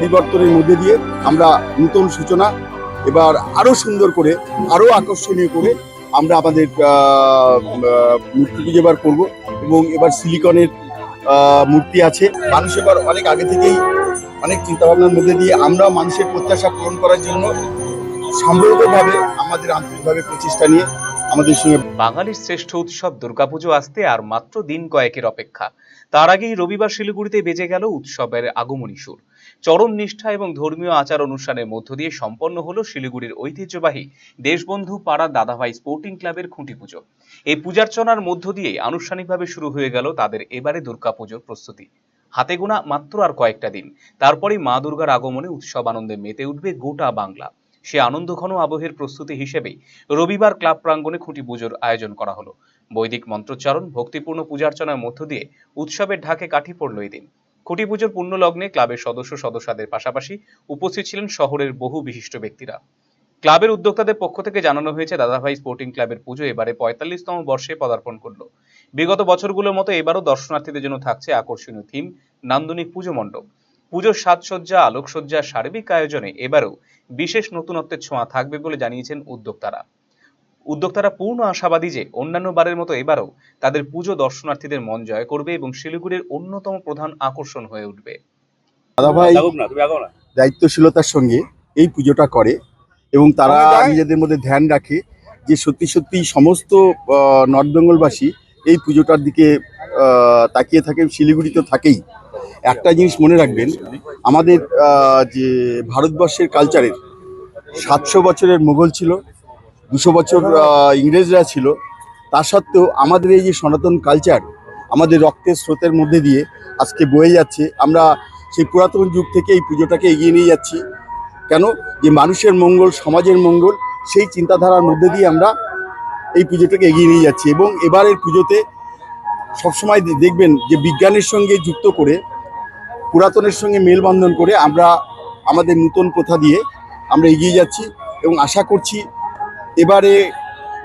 পরিবর্তনের মধ্যে দিয়ে আমরা নতুন সূচনা এবার আরো সুন্দর করে আরো আকর্ষণীয় করে আমরা আমাদের মূর্তি পুজো এবার করবো এবং এবার সিলিকনের মূর্তি আছে। মানুষ এবার অনেক আগে থেকেই অনেক চিন্তা ভাবনার মধ্যে দিয়ে আমরা মানুষের প্রত্যাশা পূরণ করার জন্য সম্মিলিতভাবে আমাদের আন্তরিকভাবে প্রচেষ্টা নিয়ে আমাদের সঙ্গে। বাঙালির শ্রেষ্ঠ উৎসব দুর্গাপুজো আসতে আর মাত্র দিন কয়েকের অপেক্ষা। তার আগেই রবিবার শিলিগুড়িতে বেজে গেল উৎসবের আগমনী সুর। চরম নিষ্ঠা এবং ধর্মীয় আচার অনুষ্ঠানের মধ্য দিয়ে সম্পন্ন হলো শিলিগুড়ির ঐতিহ্যবাহী দেশবন্ধু পাড়া দাদাভাই স্পোর্টিং ক্লাবের খুঁটি পুজো। এই পূজার্চনার মধ্য দিয়ে আনুষ্ঠানিকভাবে শুরু হয়ে গেল তাদের এবারে দুর্গাপুজোর প্রস্তুতি। হাতে গোনা মাত্র আর কয়েকটা দিন, তারপরেই মা দুর্গার আগমনে উৎসব আনন্দে মেতে উঠবে গোটা বাংলা। সে আনন্দঘন আবহের প্রস্তুতি হিসেবেই রবিবার ক্লাব প্রাঙ্গণে খুঁটি পুজোর আয়োজন করা হলো। বৈদিক মন্ত্রোচ্চারণ, ভক্তিপূর্ণ পূজার্চনার মধ্য দিয়ে উৎসবের ঢাকে কাঠি পড়ল এই দিন। খুঁটি পুজোর পূর্ণ লগ্নে ক্লাবের সদস্যদের পাশাপাশি উপস্থিত ছিলেন শহরের বহু বিশিষ্ট ব্যক্তিরা। ক্লাবের উদ্যোক্তাদের পক্ষ থেকে জানানো হয়েছে, দাদাভাই স্পোর্টিং ক্লাবের পুজো এবারে ৪৫তম বর্ষে পদার্পণ করলো। বিগত বছরগুলোর মতো এবারও দর্শনার্থীদের জন্য থাকছে আকর্ষণীয় থিম, নান্দনিক পুজো মণ্ডপ। পুজোর সাজসজ্জা, আলোকসজ্জা, সার্বিক আয়োজনে এবারেও বিশেষ নতুনত্বের ছোঁয়া থাকবে বলে জানিয়েছেন উদ্যোক্তারা পূর্ণ আশাবাদী যে অন্যান্য বারের মতো এবারও তাদের পুজো দর্শনার্থীদের মন জয় করবে এবং শিলিগুড়ির অন্যতম প্রধান আকর্ষণ হয়ে উঠবে। দাদাভাই দায়িত্বশীলতার সঙ্গে এই পুজোটা করে এবং তারা নিজেদের মধ্যে ধ্যান রাখে যে সত্যি সত্যি সমস্ত নর্থ বেঙ্গলবাসী এই পুজোটার দিকে তাকিয়ে থাকে। শিলিগুড়ি তো থাকেই। একটা জিনিস মনে রাখবেন, আমাদের যে ভারতবর্ষের কালচারের 700 বছরের মুঘল ছিল, 200 বছর ইংরেজরা ছিল, তা সত্ত্বেও আমাদের এই যে সনাতন কালচার আমাদের রক্তের স্রোতের মধ্যে দিয়ে আজকে বয়ে যাচ্ছে। আমরা সেই পুরাতন যুগ থেকে এই পুজোটাকে এগিয়ে নিয়ে যাচ্ছি। কেন? যে মানুষের মঙ্গল, সমাজের মঙ্গল, সেই চিন্তাধারার মধ্যে দিয়ে আমরা এই পুজোটাকে এগিয়ে নিয়ে যাচ্ছি। এবং এবারের পুজোতে সবসময় দেখবেন যে বিজ্ঞানের সঙ্গে যুক্ত করে, পুরাতনের সঙ্গে মেলবন্ধন করে আমরা আমাদের নতুন প্রথা দিয়ে আমরা এগিয়ে যাচ্ছি এবং আশা করছি এবারে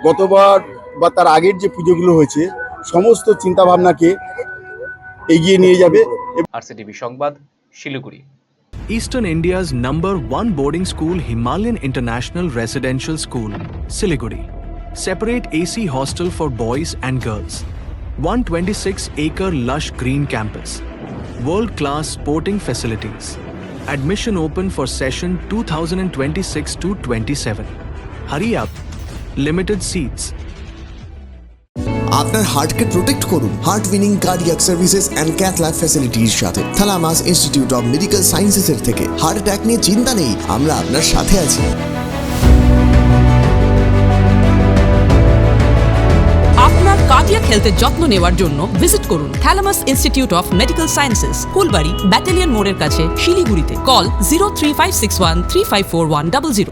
গতবার বা তার আগের যে পুজোগুলো হয়েছে সমস্ত চিন্তাভাবনাকে এগিয়ে নিয়ে যাবে। আরসিটিভি সংবাদ, Siliguri. Eastern India's #1 boarding school, Himalayan International Residential School, Siliguri. Separate AC hostel for boys and girls. 126-acre lush green campus. World-class sporting facilities. Admission open for session 2026-27. Hurry up. Limited seats. আপনার হার্টকে protect করুন heart winning cardiac services and cath lab ফ্যাসিলিটির সাথে। Thalamus Institute of Medical সায়েন্সেসের থেকে। Heart attack নিয়ে চিন্তা নেই, আমরা আপনার সাথে আছি। আপনার কার্ডিয়াক হেলথের যত্ন নেওয়ার জন্য ভিজিট করুন Thalamus Institute of Medical Sciences, Kulbari, battalion মোড়ের কাছে, শিলিগুড়িতে। কল 03561 354100।